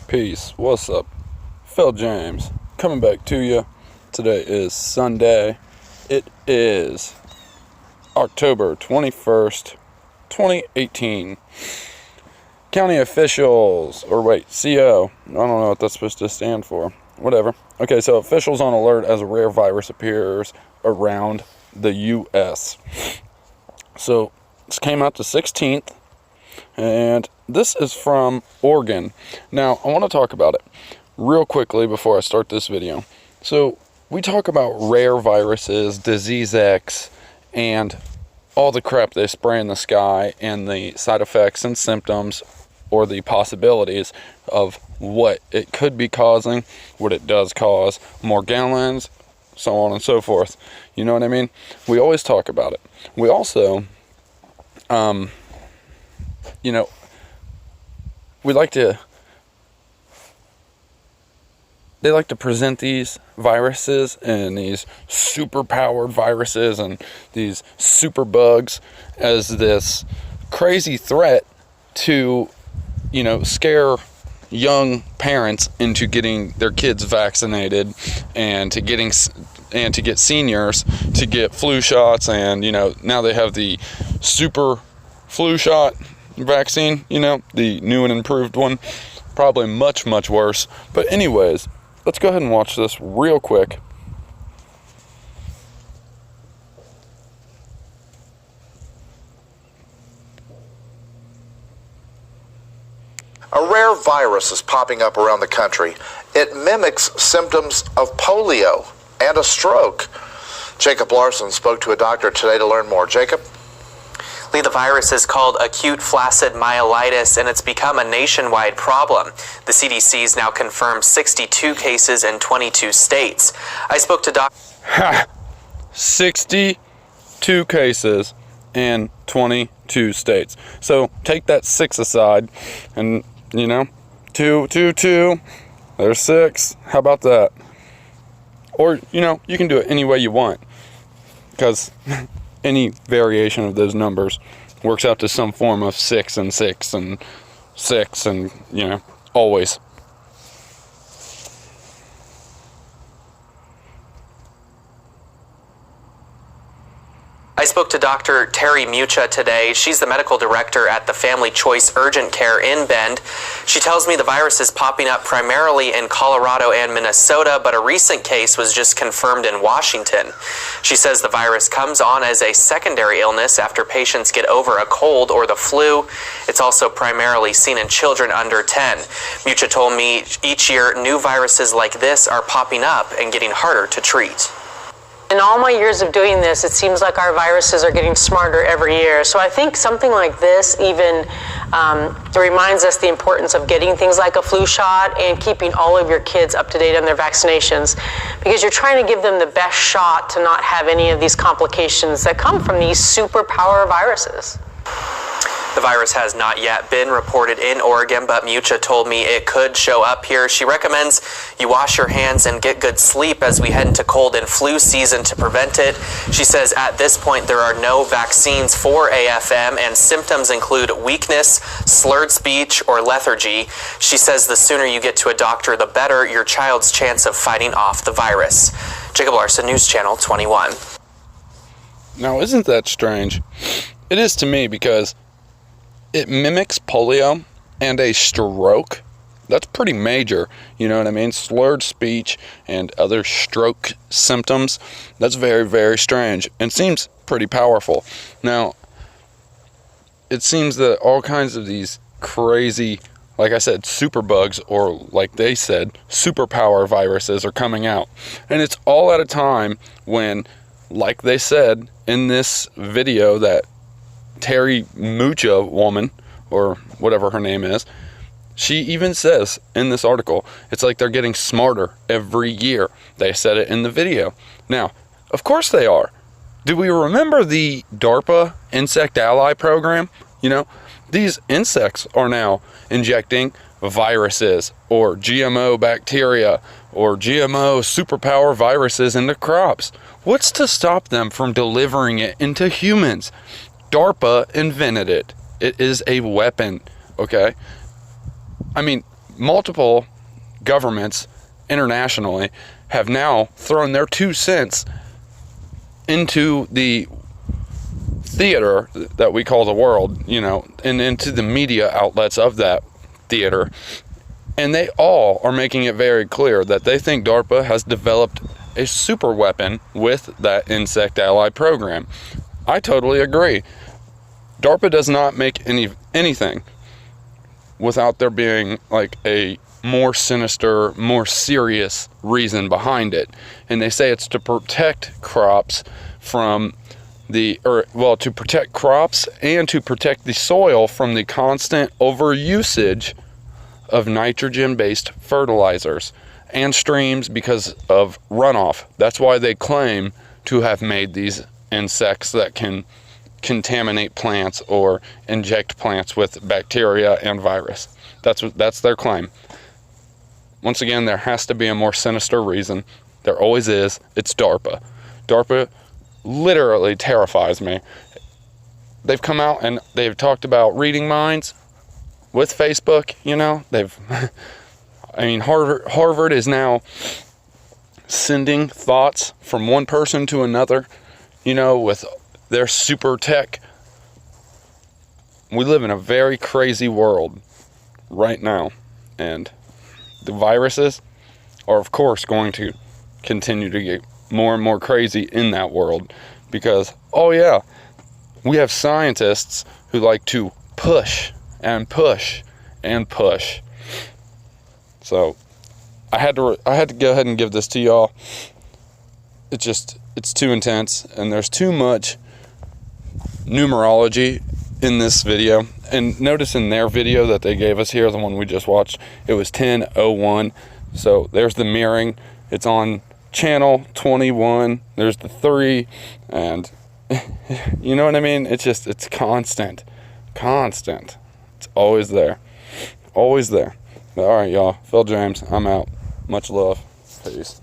Peace. What's up? Phil James coming back to you. Today is Sunday. It is October 21st, 2018. County officials, CO. I don't know what that's supposed to stand for. Whatever. Okay, so officials on alert as a rare virus appears around the U.S. So this came out the 16th. And this is from Oregon. Now, I want to talk about it real quickly before I start this video. So, we talk about rare viruses, disease X, and all the crap they spray in the sky, and the side effects and symptoms, or the possibilities of what it could be causing, what it does cause, more gallons, so on and so forth. You know what I mean? We always talk about it. We also, they like to present these viruses and these super powered viruses and these super bugs as this crazy threat to, scare young parents into getting their kids vaccinated and to get seniors to get flu shots. And, now they have the super flu shot vaccine, the new and improved one, probably much worse. But anyways, let's go ahead and watch this real quick. A rare virus is popping up around the country. It mimics symptoms of polio and a stroke. Jacob Larson spoke to a doctor today to learn more. Jacob? Lee, the virus is called acute flaccid myelitis, and it's become a nationwide problem. The CDC's now confirmed 62 cases in 22 states. I spoke to 62 cases in 22 states. So take that 6 aside, and 2, there's 6. How about that? Or, you can do it any way you want, because any variation of those numbers works out to some form of 6 and 6 and 6 and, always. I spoke to Dr. Terry Mucha today. She's the medical director at the Family Choice Urgent Care in Bend. She tells me the virus is popping up primarily in Colorado and Minnesota, but a recent case was just confirmed in Washington. She says the virus comes on as a secondary illness after patients get over a cold or the flu. It's also primarily seen in children under 10. Mucha told me each year new viruses like this are popping up and getting harder to treat. In all my years of doing this, it seems like our viruses are getting smarter every year. So I think something like this even reminds us the importance of getting things like a flu shot and keeping all of your kids up to date on their vaccinations, because you're trying to give them the best shot to not have any of these complications that come from these superpower viruses. The virus has not yet been reported in Oregon, but Mucha told me it could show up here. She recommends you wash your hands and get good sleep as we head into cold and flu season to prevent it. She says at this point there are no vaccines for AFM, and symptoms include weakness, slurred speech, or lethargy. She says the sooner you get to a doctor, the better your child's chance of fighting off the virus. Jacob Larson, News Channel 21. Now, isn't that strange? It is to me, because it mimics polio and a stroke. That's pretty major, you know what I mean? Slurred speech and other stroke symptoms. That's very strange and seems pretty powerful. Now, it seems that all kinds of these crazy, like I said, superbugs, or like they said, superpower viruses are coming out. And it's all at a time when, like they said in this video that Terry Mucha woman, or whatever her name is, she even says in this article, it's like they're getting smarter every year. They said it in the video. Now, of course they are. Do we remember the DARPA Insect Ally program? These insects are now injecting viruses or GMO bacteria or GMO superpower viruses into crops. What's to stop them from delivering it into humans? DARPA invented it. It is a weapon, okay? I mean, multiple governments internationally have now thrown their 2 cents into the theater that we call the world, you know, and into the media outlets of that theater. And they all are making it very clear that they think DARPA has developed a super weapon with that insect ally program. I totally agree. DARPA does not make anything without there being like a more sinister, more serious reason behind it. And they say it's to protect crops from to protect crops and to protect the soil from the constant overusage of nitrogen-based fertilizers and streams because of runoff. That's why they claim to have made these insects that can contaminate plants or inject plants with bacteria and virus. That's their claim. Once again, there has to be a more sinister reason. There always is. It's DARPA. DARPA literally terrifies me. They've come out and they've talked about reading minds with Facebook, you know. Harvard is now sending thoughts from one person to another, you know, with their super tech. We live in a very crazy world right now, and the viruses are, of course, going to continue to get more and more crazy in that world because, oh yeah, we have scientists who like to push and push and push. So I had to go ahead and give this to y'all. It's too intense, and there's too much numerology in this video. And notice in their video that they gave us here, the one we just watched, it was 10:01. So there's the mirroring. It's on channel 21. There's the 3, and you know what I mean? It's constant. It's always there. Always there. All right, y'all. Phil James, I'm out. Much love. Peace.